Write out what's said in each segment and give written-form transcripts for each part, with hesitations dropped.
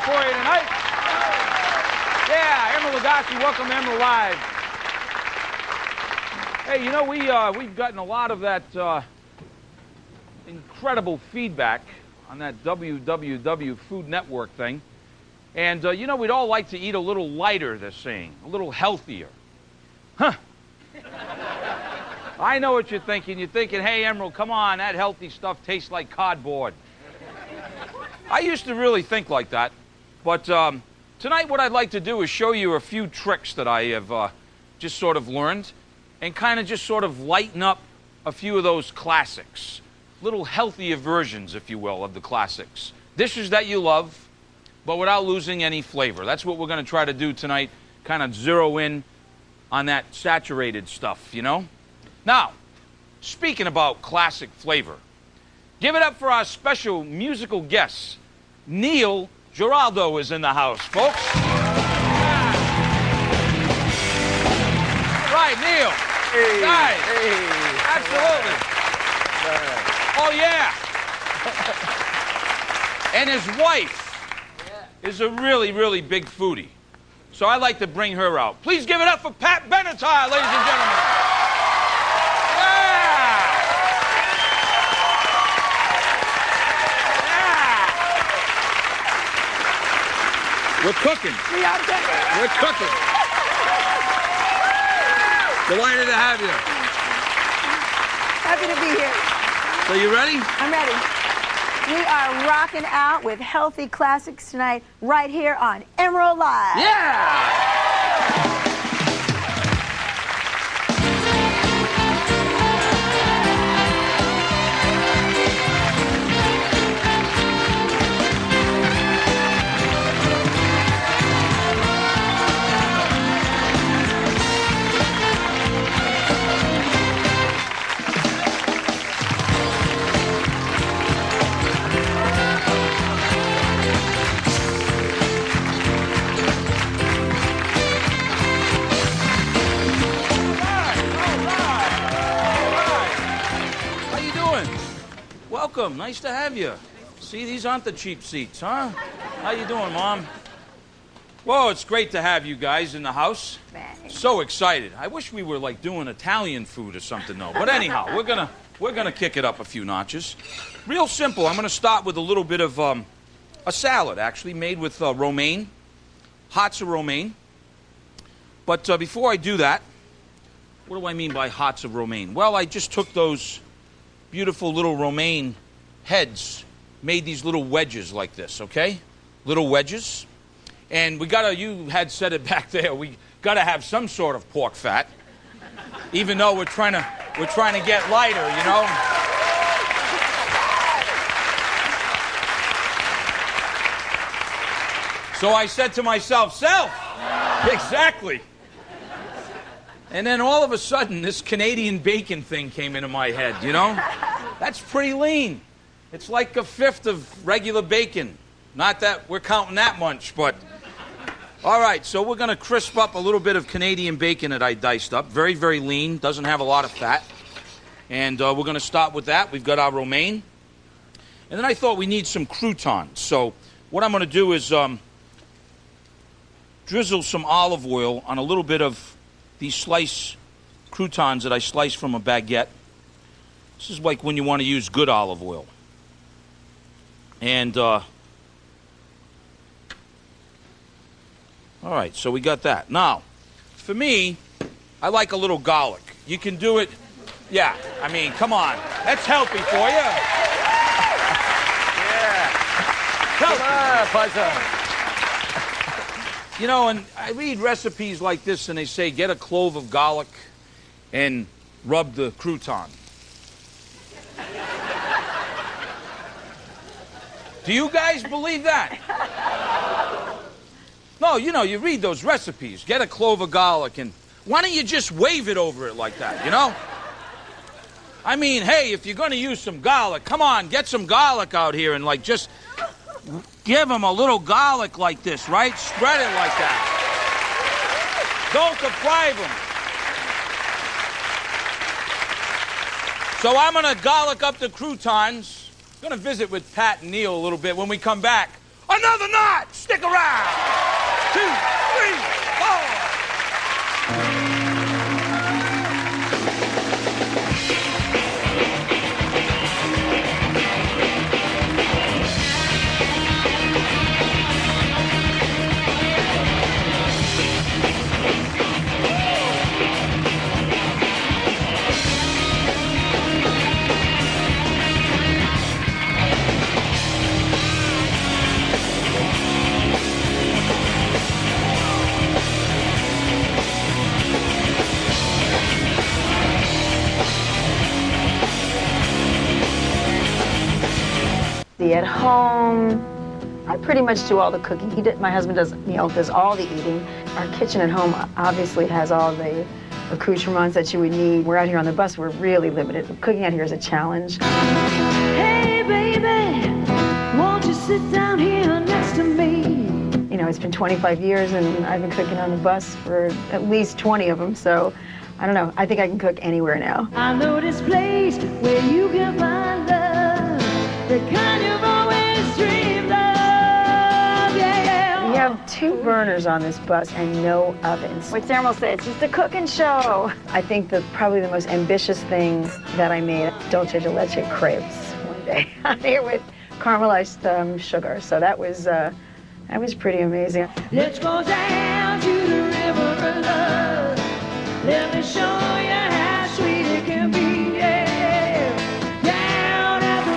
for you tonight. Yeah, Emeril Lagasse, welcome to Emeril Live. Hey, you know, we've gotten a lot of that incredible feedback on that WWW Food Network thing. And, you know, we'd all like to eat a little lighter, they're saying, a little healthier. Huh. I know what you're thinking. You're thinking, hey, Emeril, come on, that healthy stuff tastes like cardboard. I used to really think like that. But tonight what I'd like to do is show you a few tricks that I have just sort of learned and kind of just sort of lighten up a few of those classics. Little healthier versions, if you will, of the classics. Dishes that you love, but without losing any flavor. That's what we're going to try to do tonight, kind of zero in on that saturated stuff, you know? Now, speaking about classic flavor, give it up for our special musical guest. Neil Giraldo is in the house, folks. Right, Neil. Hey, nice. Hey. Absolutely. Oh, yeah. And his wife is a really, really big foodie. So I'd like to bring her out. Please give it up for Pat Benatar, ladies and gentlemen. We're cooking. We're cooking. Delighted to have you. Happy to be here. So you ready? I'm ready. We are rocking out with healthy classics tonight, right here on Emeril Live. Yeah! Welcome. Nice to have you. See, these aren't the cheap seats, huh? How you doing, Mom? Whoa, it's great to have you guys in the house. Thanks. So excited. I wish we were like doing Italian food or something, though. But anyhow, we're gonna kick it up a few notches. Real simple. I'm gonna start with a little bit of a salad, actually, made with romaine, hearts of romaine. But before I do that, what do I mean by hearts of romaine? Well, I just took those beautiful little romaine heads, made these little wedges like this, okay? Little wedges. And we gotta, you had said it back there, we gotta have some sort of pork fat, even though we're trying to get lighter, you know? So I said to myself, exactly. And then all of a sudden, this Canadian bacon thing came into my head, you know? That's pretty lean. It's like a fifth of regular bacon. Not that we're counting that much, but... All right, so we're going to crisp up a little bit of Canadian bacon that I diced up. Very, very lean. Doesn't have a lot of fat. And we're going to start with that. We've got our romaine. And then I thought we need some croutons. So what I'm going to do is drizzle some olive oil on a little bit of these sliced croutons that I sliced from a baguette. This is like when you want to use good olive oil. And, all right, so we got that. Now, for me, I like a little garlic. You can do it, yeah, I mean, come on. That's healthy for you. Yeah. Healthy. You know, and I read recipes like this, and they say, get a clove of garlic and rub the crouton. Do you guys believe that? No, you know, you read those recipes. Get a clove of garlic, and why don't you just wave it over it like that, you know? I mean, hey, if you're going to use some garlic, come on, get some garlic out here and, like, just... give them a little garlic like this, right? Spread it like that. Don't deprive them. So I'm going to garlic up the croutons. I'm going to visit with Pat and Neil a little bit. When we come back, another night. Stick around. 2, 3, 4. At home, I pretty much do all the cooking. My husband does all the eating. Our kitchen at home obviously has all the accoutrements that you would need. We're out here on the bus, we're really limited. Cooking out here is a challenge. Hey baby, won't you sit down here next to me? You know, it's been 25 years and I've been cooking on the bus for at least 20 of them, so I don't know. I think I can cook anywhere now. I know this place where you can find love, the kind you've always dreamed of, yeah. We have 2 burners on this bus and no ovens. What's Emeril say? It's just a cooking show. I think probably the most ambitious thing that I made, dulce de leche crepes one day out here with caramelized sugar. So that was pretty amazing. Let's go down to the river of love. Let me show you how sweet it can be, yeah. Down at the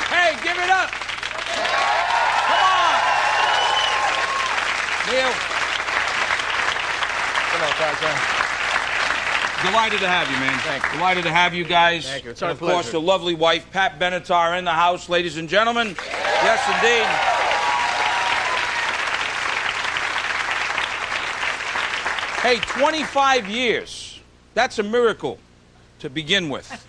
Hey, give it up. Come on. Neil. Delighted to have you, man. Thank you. Delighted to have you guys. Thank you. It's and our of course, pleasure. the lovely wife, Pat Benatar, in the house, ladies and gentlemen. Yes, indeed. Hey, 25 years. That's a miracle to begin with.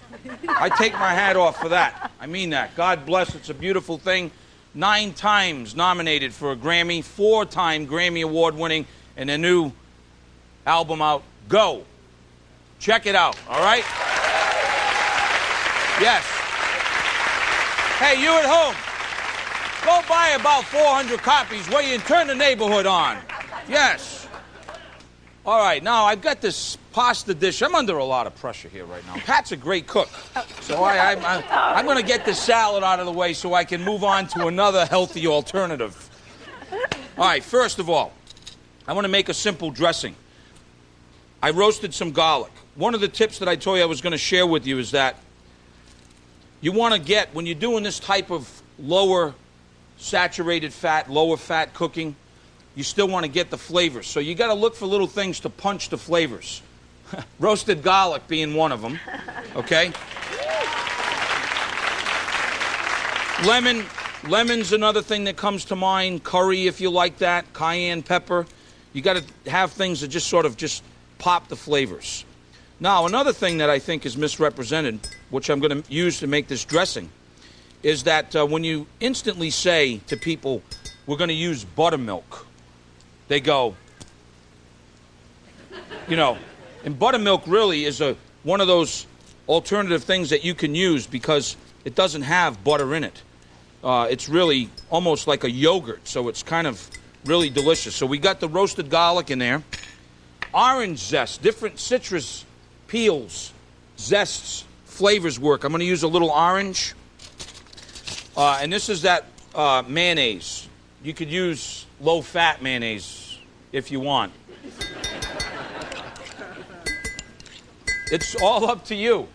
I take my hat off for that. I mean that. God bless. It's a beautiful thing. 9 times nominated for a Grammy, 4-time Grammy Award winning, and a new album out. Go. Check it out, all right? Yes. Hey, you at home, go buy about 400 copies where you turn the neighborhood on. Yes. All right, now I've got this pasta dish. I'm under a lot of pressure here right now. Pat's a great cook, so I'm going to get this salad out of the way so I can move on to another healthy alternative. All right, first of all, I want to make a simple dressing. I roasted some garlic. One of the tips that I told you I was going to share with you is that you want to get, when you're doing this type of lower saturated fat, lower fat cooking, you still want to get the flavors. So you got to look for little things to punch the flavors. Roasted garlic being one of them, okay? Lemon's another thing that comes to mind. Curry, if you like that. Cayenne pepper. You got to have things that just sort of just pop the flavors. Now, another thing that I think is misrepresented, which I'm going to use to make this dressing, is that when you instantly say to people, we're going to use buttermilk, they go, you know, and buttermilk really is one of those alternative things that you can use because it doesn't have butter in it. It's really almost like a yogurt, so it's kind of really delicious. So we got the roasted garlic in there. Orange zest, different citrus peels, zests, flavors work. I'm going to use a little orange. And this is that mayonnaise. You could use low-fat mayonnaise if you want. It's all up to you.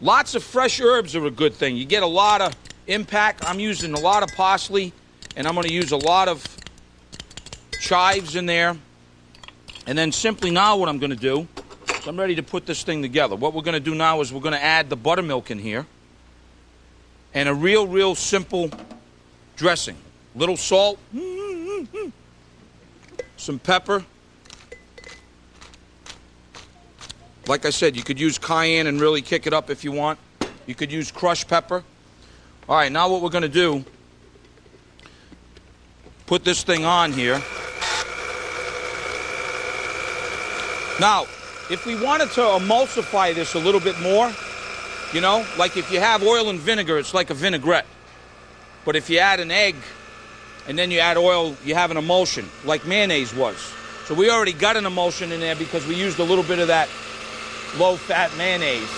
Lots of fresh herbs are a good thing. You get a lot of impact. I'm using a lot of parsley, and I'm going to use a lot of chives in there. And then simply now what I'm going to do is I'm ready to put this thing together. What we're going to do now is we're going to add the buttermilk in here and a real simple dressing. Little salt, some pepper. Like I said, you could use cayenne and really kick it up if you want. You could use crushed pepper. All right, now what we're going to do, put this thing on here. Now, if we wanted to emulsify this a little bit more, you know, like if you have oil and vinegar, it's like a vinaigrette. But if you add an egg and then you add oil, you have an emulsion, like mayonnaise was. So we already got an emulsion in there because we used a little bit of that low-fat mayonnaise.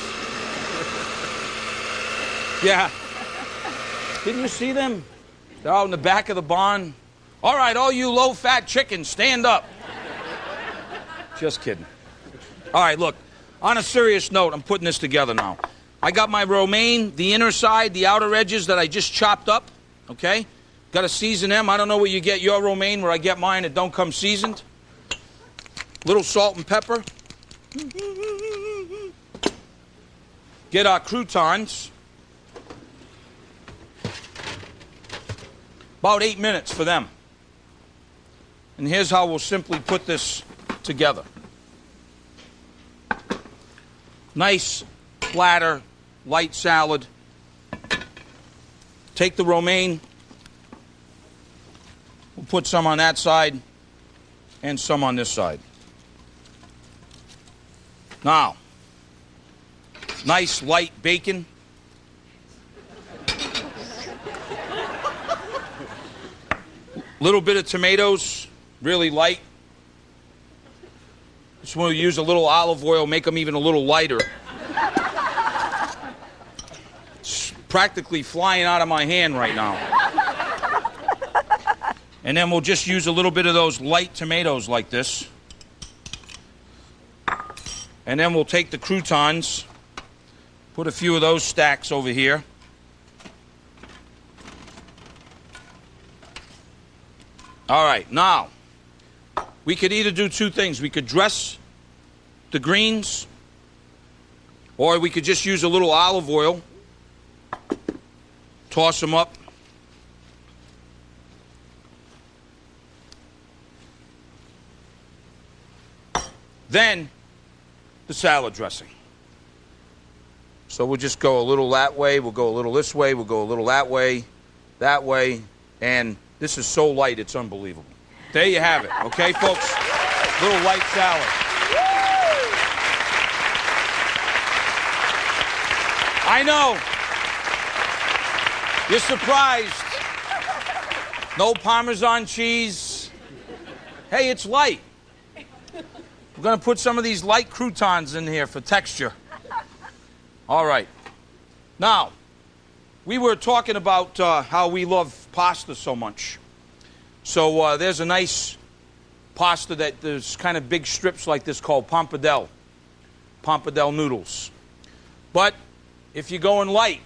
Yeah. Didn't you see them? They're out in the back of the barn. All right, all you low-fat chickens, stand up. Just kidding. All right, look, on a serious note, I'm putting this together now. I got my romaine, the inner side, the outer edges that I just chopped up, okay? Got to season them. I don't know where you get your romaine, where I get mine, it don't come seasoned. Little salt and pepper. Get our croutons. About 8 minutes for them. And here's how we'll simply put this together. Nice, flatter, light salad. Take the romaine. We'll put some on that side and some on this side. Now, nice light bacon. Little bit of tomatoes, really light. Just want to use a little olive oil, make them even a little lighter. It's practically flying out of my hand right now. And then we'll just use a little bit of those light tomatoes like this. And then we'll take the croutons, put a few of those stacks over here. All right, now, we could either do two things. We could dress the greens, or we could just use a little olive oil, toss them up. Then, the salad dressing. So we'll just go a little that way, we'll go a little this way, we'll go a little that way, and this is so light, it's unbelievable. There you have it, okay, folks? Little light salad. I know. You're surprised. No Parmesan cheese. Hey, it's light. We're going to put some of these light croutons in here for texture. All right. Now, we were talking about how we love pasta so much. So there's a nice pasta that there's kind of big strips like this called pampardelle noodles. But if you're going light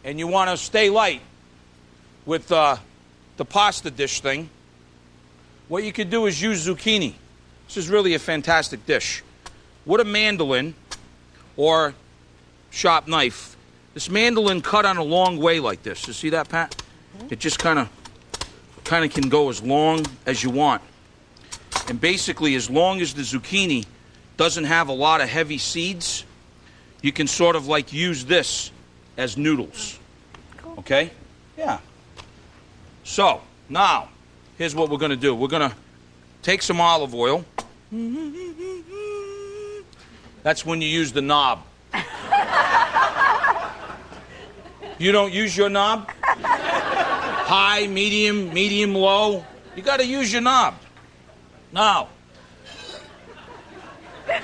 and you want to stay light with the pasta dish thing, what you could do is use zucchini. This is really a fantastic dish. With a mandolin or sharp knife, this mandolin cut on a long way like this. You see that, Pat? It just kind of can go as long as you want. And basically, as long as the zucchini doesn't have a lot of heavy seeds, you can sort of like use this as noodles. Okay? Yeah. So, now, here's what we're going to do. We're going to take some olive oil. That's when you use the knob. You don't use your knob? High, medium, low. You got to use your knob. Now,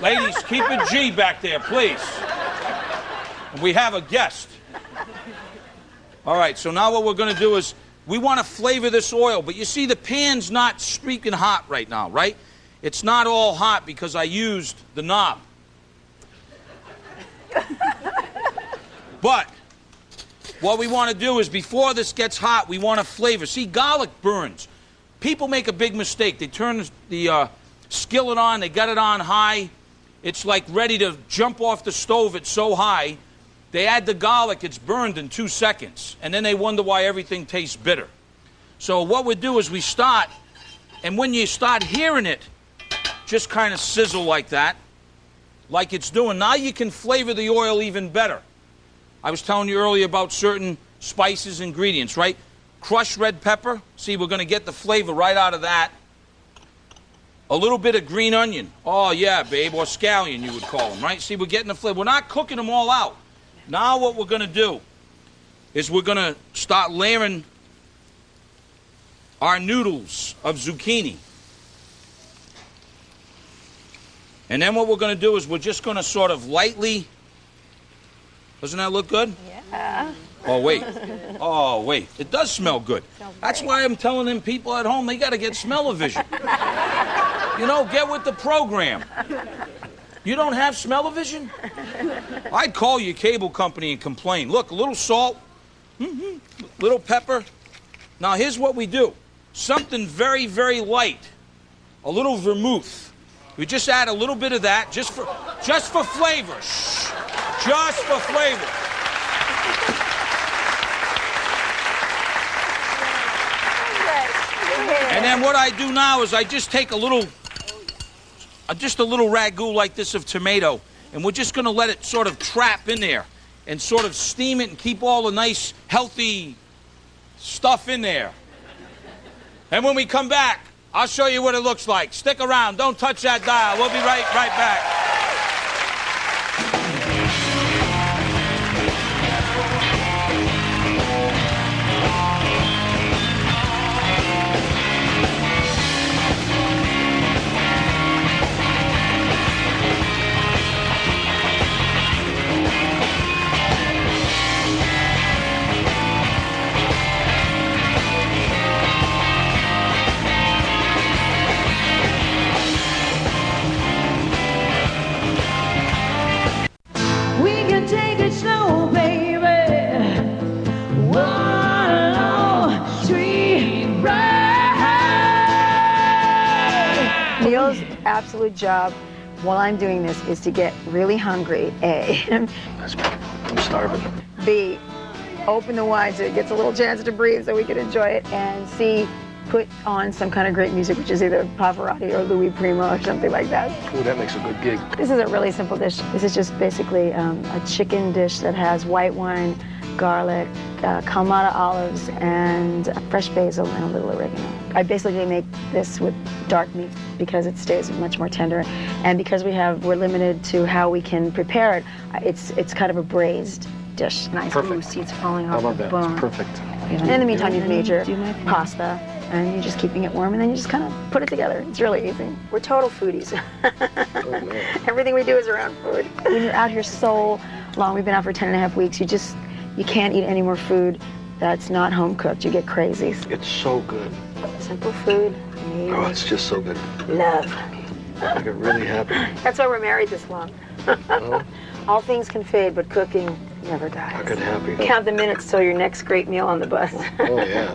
ladies, keep it G back there, please. We have a guest. All right, so now what we're going to do is we want to flavor this oil, but you see the pan's not streaking hot right now, right? It's not all hot because I used the knob. But what we want to do is before this gets hot, we want to flavor. See, garlic burns. People make a big mistake. They turn the skillet on, they got it on high. It's like ready to jump off the stove. It's so high. They add the garlic, it's burned in 2 seconds. And then they wonder why everything tastes bitter. So what we do is we start, and when you start hearing it, just kind of sizzle like that, like it's doing. Now you can flavor the oil even better. I was telling you earlier about certain spices, ingredients, right? Crushed red pepper. See, we're going to get the flavor right out of that. A little bit of green onion. Oh, yeah, babe, or scallion, you would call them, right? See, we're getting the flavor. We're not cooking them all out. Now what we're going to do is we're going to start layering our noodles of zucchini. And then what we're going to do is we're just going to sort of lightly... Doesn't that look good? Yeah. Oh, wait. Oh, wait. It does smell good. That's why I'm telling them people at home, they got to get smell-o-vision. You know, get with the program. You don't have smell-o-vision? I'd call your cable company and complain. Look, a little salt, little pepper. Now, here's what we do. Something very, very light. A little vermouth. We just add a little bit of that just for flavor. Shh. Just for flavor. And then what I do now is I just take a little ragu like this of tomato, and we're just going to let it sort of trap in there and sort of steam it and keep all the nice, healthy stuff in there. And when we come back, I'll show you what it looks like. Stick around. Don't touch that dial. We'll be right back. Neil's absolute job while I'm doing this is to get really hungry, A. That's beautiful. I'm starving. B, open the wine so it gets a little chance to breathe so we can enjoy it. And C, put on some kind of great music, which is either Pavarotti or Louis Prima or something like that. Ooh, that makes a good gig. This is a really simple dish. This is just basically a chicken dish that has white wine, garlic, Kalamata olives, and fresh basil and a little oregano. I basically make this with dark meat because it stays much more tender, and because we're limited to how we can prepare it. It's kind of a braised dish. Nice blue seeds falling off the bone. It's perfect. And in the meantime, you've made your pasta, and you're just keeping it warm, and then you just kind of put it together. It's really easy. We're total foodies. Oh, man. Everything we do is around food. When you're out here so long, we've been out for 10.5 weeks, you can't eat any more food that's not home cooked. You get crazy. It's so good. Simple food. Oh, it's just so good. Love. I get really happy. That's why we're married this long. Oh. All things can fade, but cooking never dies. I get happy. Count the minutes till your next great meal on the bus. Oh, yeah.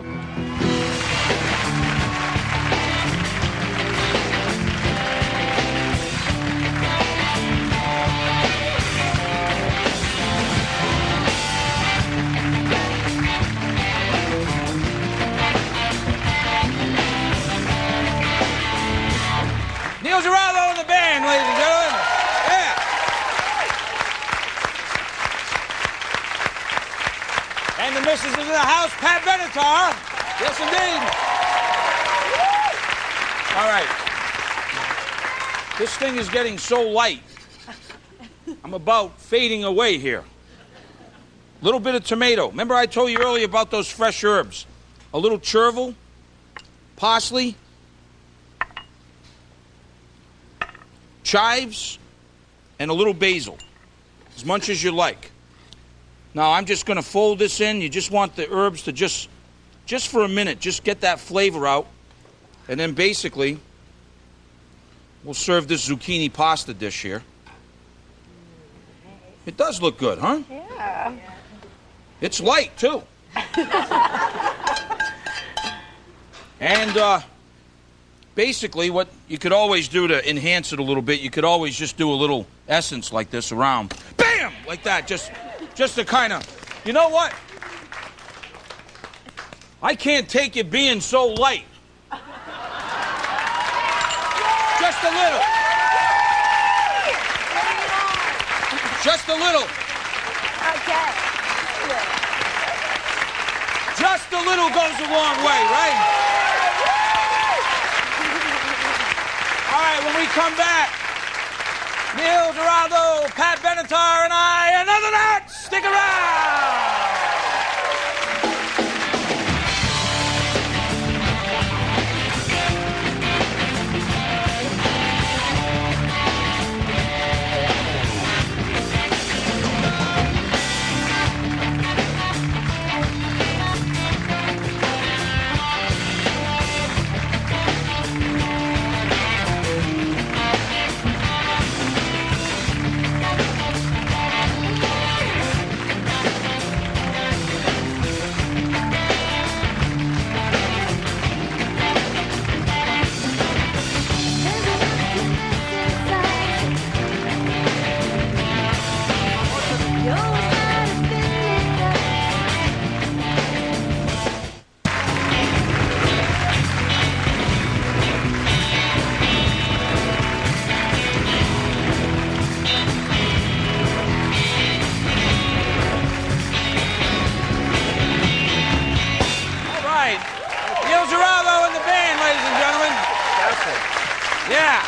Neil Giraldo and the band, ladies and gentlemen. Yeah. And the missus is in the house, Pat Benatar. Yes, indeed. All right. This thing is getting so light. I'm about fading away here. A little bit of tomato. Remember I told you earlier about those fresh herbs. A little chervil, parsley, chives, and a little basil, as much as you like. Now I'm just going to fold this in. You just want the herbs to just for a minute, just get that flavor out. And then basically, we'll serve this zucchini pasta dish here. It does look good, huh? Yeah. It's light, too. And basically, what you could always do to enhance it a little bit, you could always just do a little essence like this around. Bam! Like that, just to kind of... You know what? I can't take it being so light. Just a little. Just a little. Okay. a little goes a long way, right? All right, when we come back, Neil, Giraldo, Pat Benatar, and I, another night. Stick around. Giraldo and the band, ladies and gentlemen. Yeah.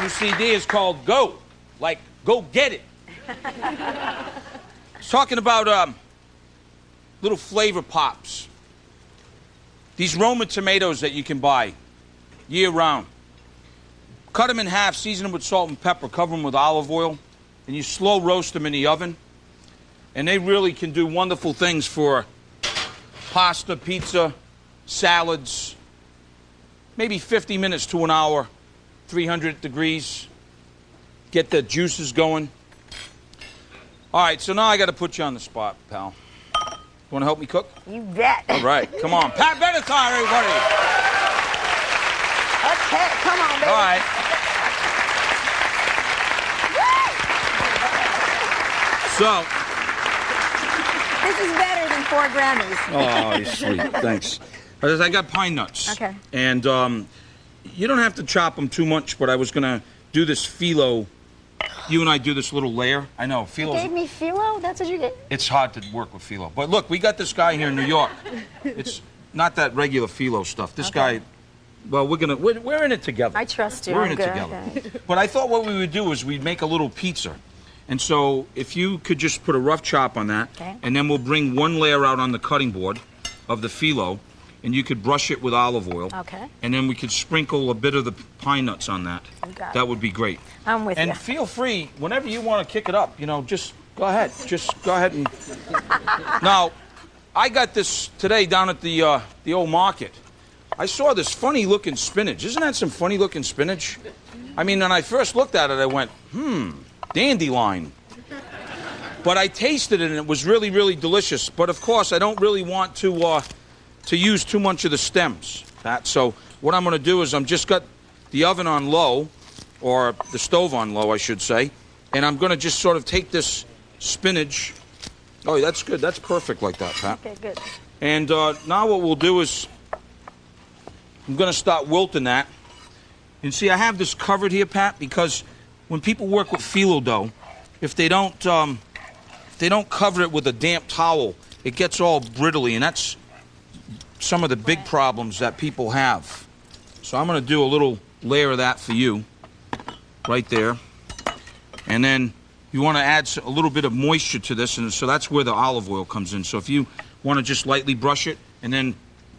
New CD is called Go, like go get it. It's talking about little flavor pops. These Roma tomatoes that you can buy year-round. Cut them in half, season them with salt and pepper, cover them with olive oil, and you slow roast them in the oven. And they really can do wonderful things for pasta, pizza, salads. Maybe 50 minutes to an hour, 300 degrees. Get the juices going. All right, so now I got to put you on the spot, pal. You want to help me cook? You bet. All right, come on. Pat Benatar, everybody. Okay, come on, baby. All right. So. This is better than 4 Grammys. Oh, you're sweet. Thanks. I got pine nuts. Okay. And you don't have to chop them too much, but I was going to do this phyllo. You and I do this little layer. I know, phyllo. You gave me phyllo? That's what you get? It's hard to work with phyllo. But look, we got this guy here in New York. It's not that regular phyllo stuff. This guy, well, we're in it together. I trust you. We're I'm in it good. together. Okay. But I thought what we would do is we'd make a little pizza. And so if you could just put a rough chop on that, okay. And then we'll bring one layer out on the cutting board of the phyllo, and you could brush it with olive oil. Okay. And then we could sprinkle a bit of the pine nuts on that. You got it. That would be great. I'm with you. And feel free, whenever you want to kick it up, you know, just go ahead. Just go ahead and... Now, I got this today down at the old market. I saw this funny-looking spinach. Isn't that some funny-looking spinach? I mean, when I first looked at it, I went, dandelion. But I tasted it, and it was really, really delicious. But, of course, I don't really want to use too much of the stems. So what I'm going to do is I'm just got the oven on low, or the stove on low, I should say, and I'm going to just sort of take this spinach. Oh, that's good. That's perfect like that, Pat. Okay, good. And now what we'll do is I'm going to start wilting that. And see, I have this covered here, Pat, because when people work with phyllo dough, if they don't cover it with a damp towel, it gets all brittly, and that's some of the big problems that people have. So I'm going to do a little layer of that for you, right there. And then you want to add a little bit of moisture to this, and so that's where the olive oil comes in. So if you want to just lightly brush it, and then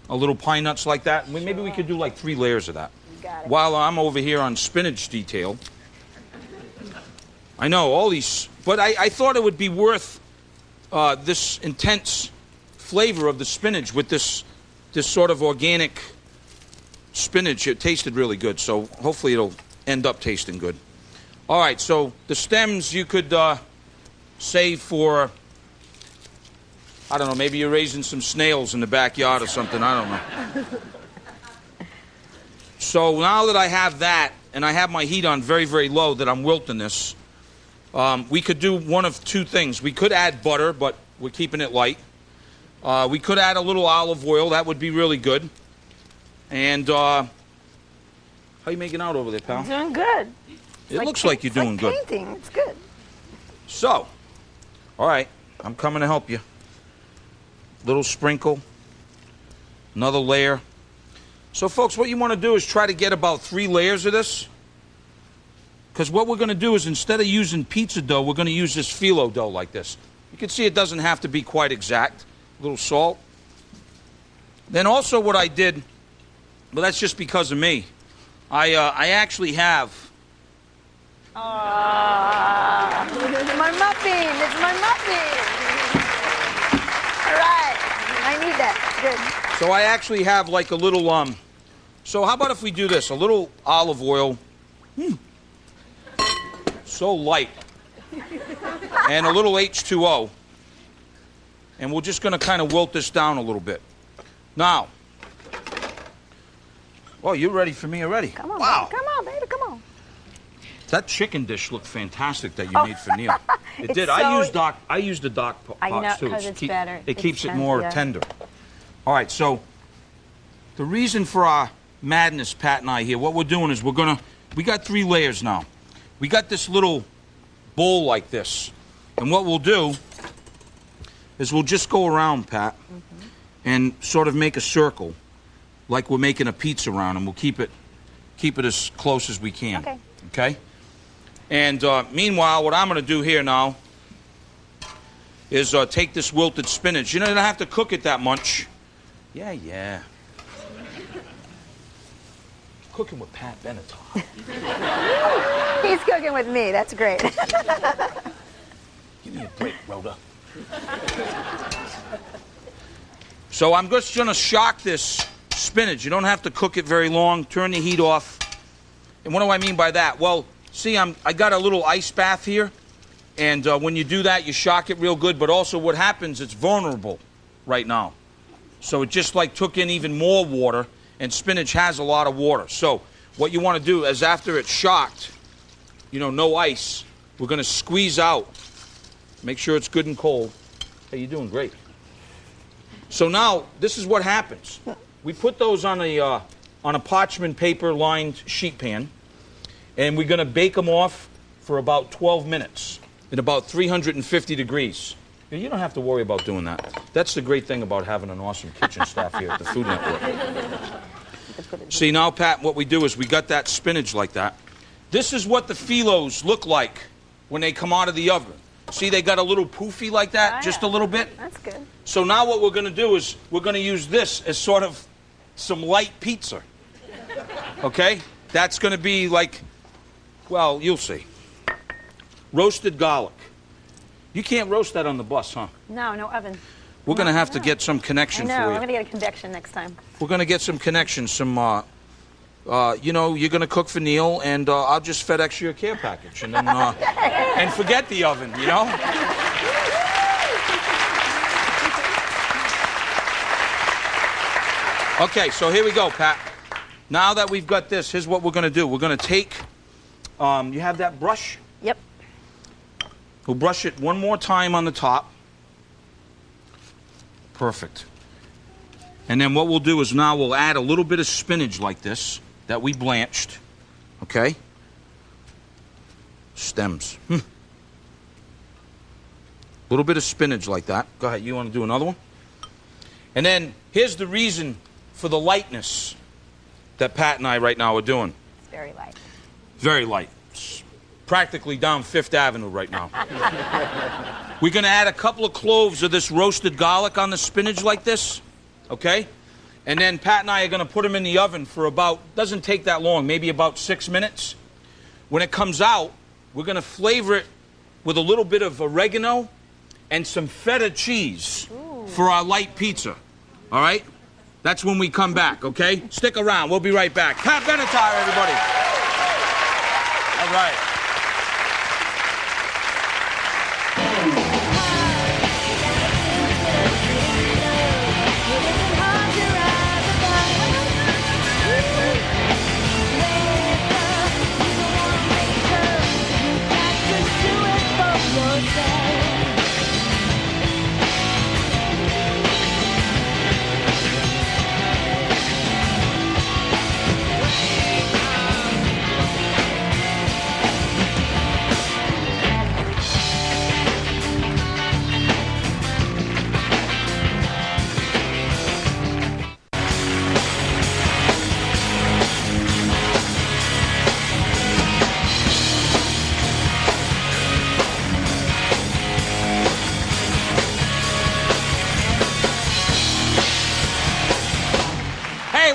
a little pine nuts like that, maybe we could do like 3 layers of that. You got it. While I'm over here on spinach detail. I know, all these, but I thought it would be worth this intense flavor of the spinach with this sort of organic spinach. It tasted really good, so hopefully it'll end up tasting good. All right, so the stems you could save for, I don't know, maybe you're raising some snails in the backyard or something, I don't know. So now that I have that, and I have my heat on very, very low that I'm wilting this, we could do one of 2 things. We could add butter, but we're keeping it light. We could add a little olive oil. That would be really good. And how you making out over there, pal? I'm doing good. It looks like you're doing good. Painting. It's good. So, all right. I'm coming to help you. Little sprinkle. Another layer. So, folks, what you want to do is try to get about 3 layers of this. Because what we're going to do is, instead of using pizza dough, we're going to use this phyllo dough like this. You can see it doesn't have to be quite exact. A little salt. Then also what I did, well, that's just because of me. I actually have... My muffin! It's my muffin! All right. I need that. Good. So I actually have like a little, so how about if we do this? A little olive oil. So light. And a little H2O. And we're just going to kind of wilt this down a little bit. Now. Oh, you're ready for me already? Come on, wow. baby. Come on, baby. Come on. That chicken dish looked fantastic that you made for Neil. It did. So, I used the dock pots I know, too. because it's better. It keeps it tender, more yeah. tender. All right, so the reason for our madness, Pat and I here, what we're doing is we got 3 layers now. We got this little bowl like this. And what we'll do is we'll just go around, Pat, and sort of make a circle like we're making a pizza round, and we'll keep it as close as we can. Okay. Okay? And meanwhile, what I'm going to do here now is take this wilted spinach. You don't have to cook it that much. Yeah. Cooking with Pat Benatar. He's cooking with me. That's great. Give me a break, Rhoda. So I'm just going to shock this spinach. You don't have to cook it very long. Turn the heat off. And what do I mean by that? Well, see, I got a little ice bath here. And when you do that, you shock it real good. But also what happens, it's vulnerable right now. So it just like took in even more water. And spinach has a lot of water. So what you want to do is after it's shocked, no ice, we're going to squeeze out. Make sure it's good and cold. Hey, you're doing great. So now, this is what happens. We put those on a parchment paper lined sheet pan. And we're going to bake them off for about 12 minutes at about 350 degrees. You don't have to worry about doing that. That's the great thing about having an awesome kitchen staff here at the Food Network. See, now, Pat, what we do is we got that spinach like that. This is what the phyllos look like when they come out of the oven. See, they got a little poofy like that, just a little bit. That's good. So now what we're going to do is we're going to use this as sort of some light pizza. Okay? That's going to be like, well, you'll see. Roasted garlic. You can't roast that on the bus, huh? No oven. We're going to have to get some connection for you. I'm going to get a convection next time. We're going to get some connection, some, you're going to cook for Neil, and I'll just FedEx you a care package. And then, and forget the oven, Okay, so here we go, Pat. Now that we've got this, here's what we're going to do. We're going to take, you have that brush? Yep. We'll brush it one more time on the top. Perfect. And then what we'll do is now we'll add a little bit of spinach like this that we blanched. Okay? Stems. A little bit of spinach like that. Go ahead. You want to do another one? And then here's the reason for the lightness that Pat and I right now are doing. It's very light. Very light. It's practically down Fifth Avenue right now. We're going to add a couple of cloves of this roasted garlic on the spinach like this, okay? And then Pat and I are going to put them in the oven for about, doesn't take that long, maybe about 6 minutes. When it comes out, we're going to flavor it with a little bit of oregano and some feta cheese for our light pizza, all right? That's when we come back, okay? Stick around. We'll be right back. Pat Benatar, everybody. All right.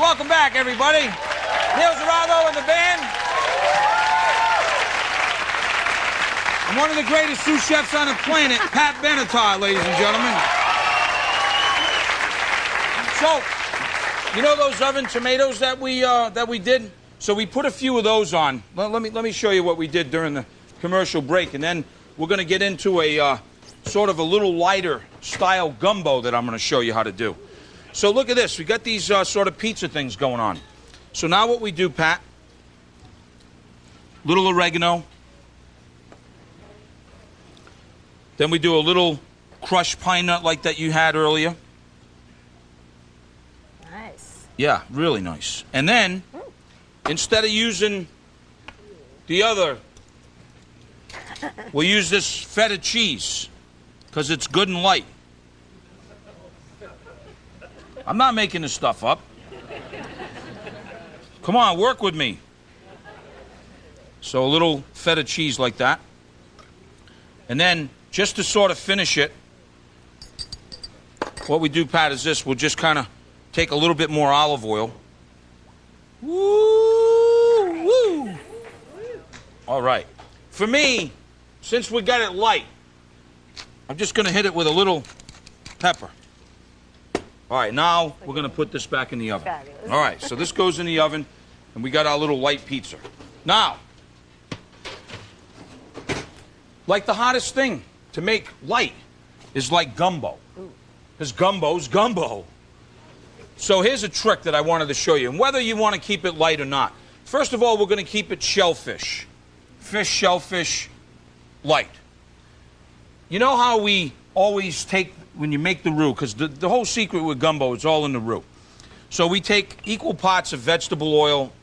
welcome back, everybody. Neil Giraldo and the band. And one of the greatest sous chefs on the planet, Pat Benatar, ladies and gentlemen. So, you know those oven tomatoes that we did? So we put a few of those on. Let me show you what we did during the commercial break, and then we're going to get into a sort of a little lighter style gumbo that I'm going to show you how to do. So look at this. We got these sort of pizza things going on. So now what we do, Pat, little oregano. Then we do a little crushed pine nut like that you had earlier. Nice. Yeah, really nice. And then, instead of using the other, we'll use this feta cheese because it's good and light. I'm not making this stuff up. Come on, work with me. So a little feta cheese like that. And then, just to sort of finish it, what we do, Pat, is this. We'll just kind of take a little bit more olive oil. Woo! Woo! All right. For me, since we got it light, I'm just going to hit it with a little pepper. All right, now we're going to put this back in the oven. Fabulous. All right, so this goes in the oven, and we got our little light pizza. Now, like the hottest thing to make light is like gumbo. Because gumbo's gumbo. So here's a trick that I wanted to show you, and whether you want to keep it light or not. First of all, we're going to keep it shellfish. Fish, shellfish, light. You know how we always take, when you make the roux, because the whole secret with gumbo is all in the roux. So we take equal parts of vegetable oil.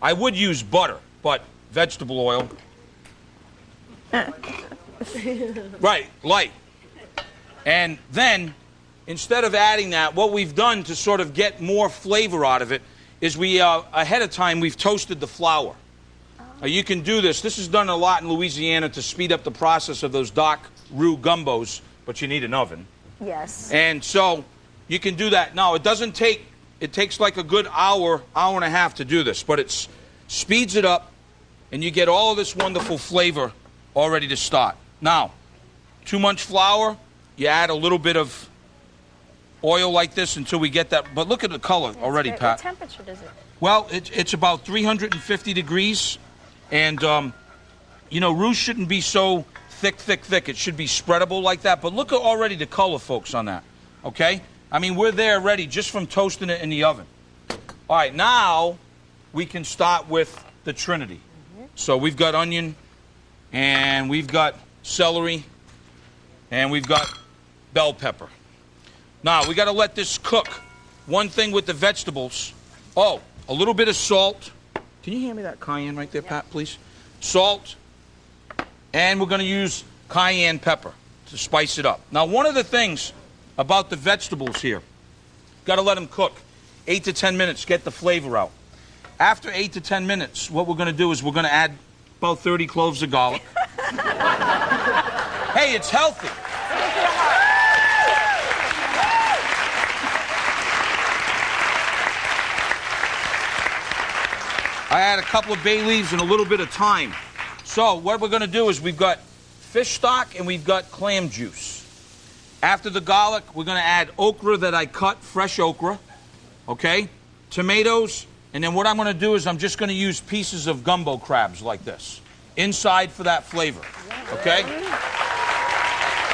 I would use butter, but vegetable oil. Right, light. And then, instead of adding that, what we've done to sort of get more flavor out of it is we, ahead of time, we've toasted the flour. You can do this. This is done a lot in Louisiana to speed up the process of those dark roux gumbos, but you need an oven. Yes. And so you can do that. Now, it doesn't take, it takes like a good hour, hour and a half to do this, but it speeds it up, and you get all of this wonderful flavor all ready to start. Now, too much flour, you add a little bit of oil like this until we get that. But look at the color already, Pat. What temperature does it? Well, it's about 350 degrees. And, you know, roux shouldn't be so thick. It should be spreadable like that. But look at already the color, folks, on that. Okay? I mean, we're there ready just from toasting it in the oven. All right, now we can start with the Trinity. So we've got onion, and we've got celery, and we've got bell pepper. Now, we got to let this cook. One thing with the vegetables. Oh, a little bit of salt. Can you hand me that cayenne right there, Pat, please? Salt. And we're going to use cayenne pepper to spice it up. Now, one of the things about the vegetables here, got to let them cook. 8 to 10 minutes, get the flavor out. After 8 to 10 minutes, what we're going to do is we're going to add about 30 cloves of garlic. Hey, it's healthy. I add a couple of bay leaves and a little bit of thyme. So what we're going to do is we've got fish stock and we've got clam juice. After the garlic, we're going to add okra that I cut, fresh okra, okay? Tomatoes, and then what I'm going to do is I'm just going to use pieces of gumbo crabs like this inside for that flavor, okay?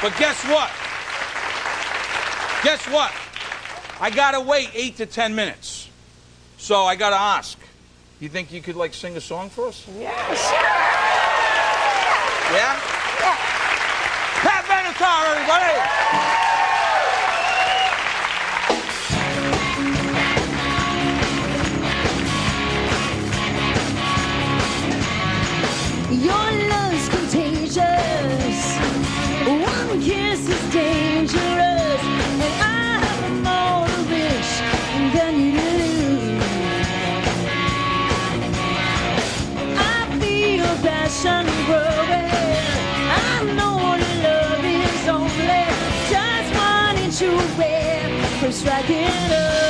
But guess what? Guess what? I got to wait 8 to 10 minutes. So I got to ask. You think you could, like, sing a song for us? Yes. Yeah? Yeah. Pat Benatar, everybody! Your love's contagious. One kiss is dangerous. And I have more to wish than you do. I feel passion growing. I know that love is only just one inch away from striking over.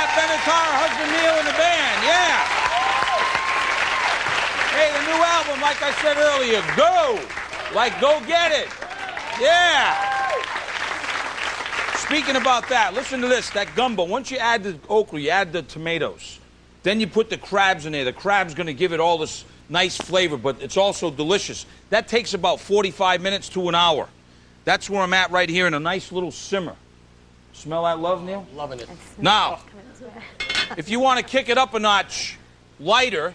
Pat Benatar, husband Neil, and the band. Yeah. Hey, the new album, like I said earlier, go. Like, go get it. Yeah. Speaking about that, listen to this, that gumbo. Once you add the okra, you add the tomatoes. Then you put the crabs in there. The crab's going to give it all this nice flavor, but it's also delicious. That takes about 45 minutes to an hour. That's where I'm at right here in a nice little simmer. Smell that love, Neil? Loving it. Now, if you want to kick it up a notch lighter,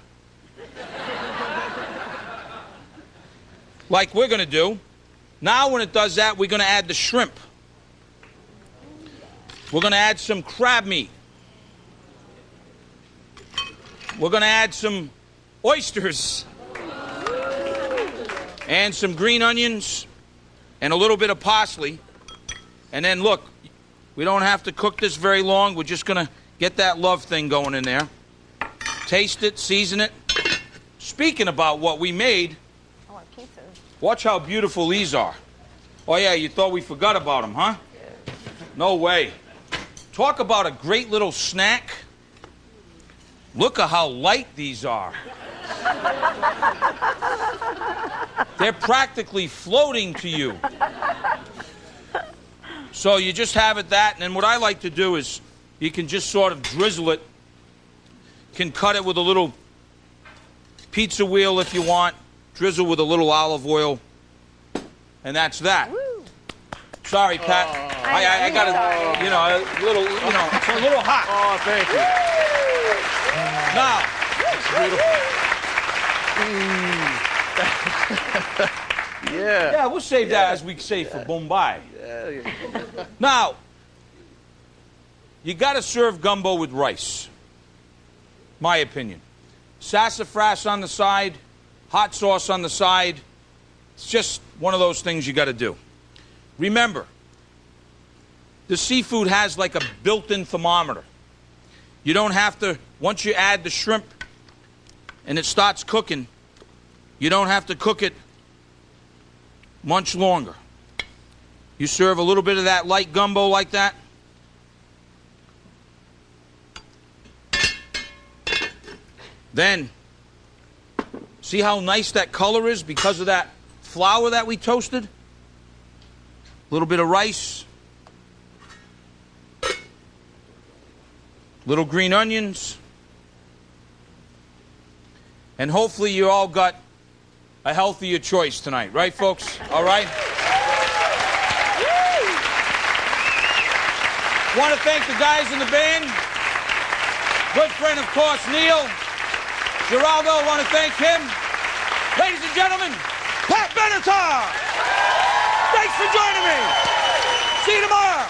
like we're going to do, now when it does that, we're going to add the shrimp. We're going to add some crab meat. We're going to add some oysters and some green onions and a little bit of parsley. And then look, we don't have to cook this very long. We're just going to get that love thing going in there. Taste it, season it. Speaking about what we made, watch how beautiful these are. Oh yeah, you thought we forgot about them, huh? No way. Talk about a great little snack. Look at how light these are. They're practically floating to you. So you just have it that, and then what I like to do is you can just sort of drizzle it. Can cut it with a little pizza wheel if you want. Drizzle with a little olive oil. And that's that. Woo. Sorry, Pat. I got a little, it's a little hot. Oh, thank you. Now, yeah, we'll save that as we say for Bombay. Now, you got to serve gumbo with rice. My opinion. Sassafras on the side, hot sauce on the side. It's just one of those things you got to do. Remember, the seafood has like a built-in thermometer. You don't have to, once you add the shrimp and it starts cooking, you don't have to cook it much longer. You serve a little bit of that light gumbo like that. Then, see how nice that color is because of that flour that we toasted? A little bit of rice. Little green onions. And hopefully you all got a healthier choice tonight. Right, folks? All right? Want to thank the guys in the band. Good friend, of course, Neil. Giraldo, want to thank him. Ladies and gentlemen, Pat Benatar. Thanks for joining me. See you tomorrow.